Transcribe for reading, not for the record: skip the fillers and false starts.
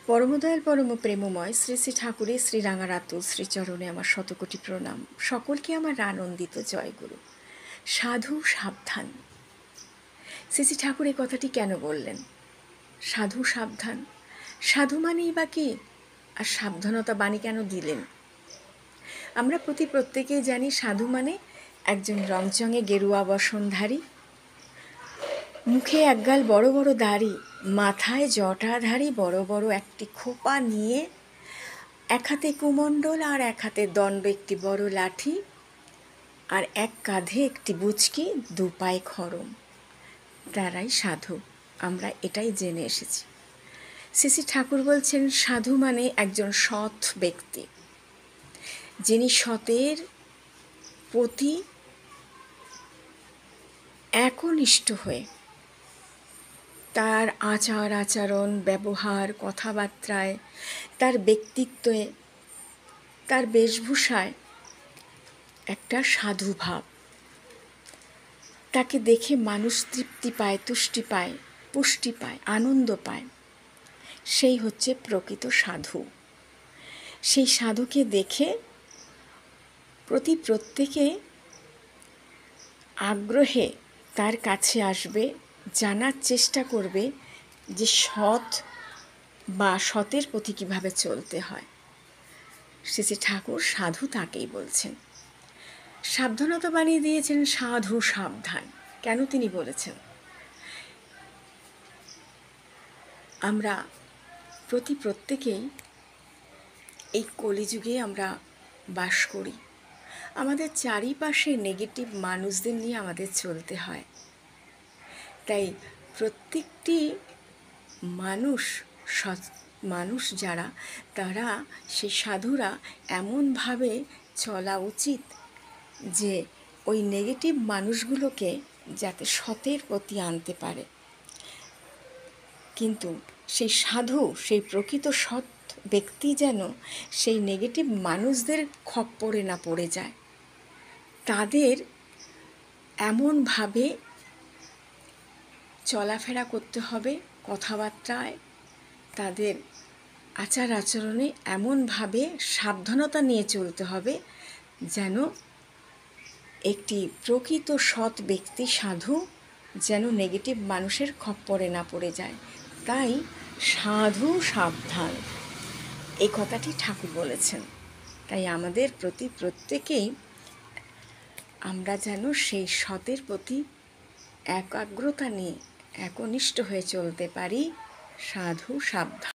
পরমদয়াল পরম প্রেমময় শ্রী শ্রী ঠাকুরের শ্রী রাঙারাতুল শ্রীচরণে আমার শতকোটি প্রণাম। সকলকে আমার আনন্দিত জয়গুরু। সাধু সাবধান। শ্রী শ্রী ঠাকুর এই কথাটি কেন বললেন? সাধু সাবধান, সাধু মানেই বা কি, আর সাবধানতা বাণী কেন দিলেন? আমরা প্রত্যেকেই জানি সাধু মানে একজন রংচঙে গেরুয়া বসনধারী, মুখে একগাল বড় বড় দাড়ি, মাথায় জটাধারী বড় বড় একটি খোপা নিয়ে, এক হাতে কুমণ্ডল আর এক হাতে দণ্ড, একটি বড় লাঠি, আর এক কাঁধে একটি বুচকি, দু পায়ে খড়ম। তারাই সাধু। আমরা এটাই জেনে এসেছি। শ্রী শ্রী ঠাকুর বলছেন সাধু মানে একজন সৎ ব্যক্তি, যিনি সতের প্রতি একনিষ্ঠ হয়ে তার আচার আচরণ, ব্যবহার, কথাবার্তায়, তার ব্যক্তিত্বে, তার বেশভূষায় একটা সাধু ভাব। তাকে দেখে মানুষ তৃপ্তি পায়, তুষ্টি পায়, পুষ্টি পায়, আনন্দ পায়। সেই হচ্ছে প্রকৃত সাধু। সেই সাধুকে দেখে প্রত্যেকে আগ্রহে তার কাছে আসবে, জানার চেষ্টা করবে যে সৎ বা সতের প্রতি কীভাবে চলতে হয়। শ্রী শ্রী ঠাকুর সাধু তাকেই বলছেন। সাবধানতা বানিয়ে দিয়েছেন সাধু সাবধান। কেন তিনি বলেছেন? আমরা প্রত্যেকেই এই কলিযুগে আমরা বাস করি। আমাদের চারিপাশে নেগেটিভ মানুষদের নিয়ে আমাদের চলতে হয়। তাই প্রত্যেকটি মানুষ যারা, তারা সেই সাধুরা এমনভাবে চলা উচিত যে ওই নেগেটিভ মানুষগুলোকে যাতে সতের প্রতি আনতে পারে। কিন্তু সেই সাধু, সেই প্রকৃত সৎ ব্যক্তি যেন সেই নেগেটিভ মানুষদের খপ্পরে না পড়ে যায়। তাদের এমনভাবে চলাফেরা করতে হবে, কথাবার্তায়, তাদের আচার আচরণে এমনভাবে সাবধানতা নিয়ে চলতে হবে যেন একটি প্রকৃত সৎ ব্যক্তি, সাধু যেন নেগেটিভ মানুষের খপ্পরে না পড়ে যায়। তাই সাধু সাবধান এই কথাটি ঠাকুর বলেছেন। তাই আমাদের প্রত্যেকেই আমরা যেন সেই সতের প্রতি একাগ্রতা নিয়ে একনিষ্ঠ হয়ে চলতে পারি। সাধু সাবধান।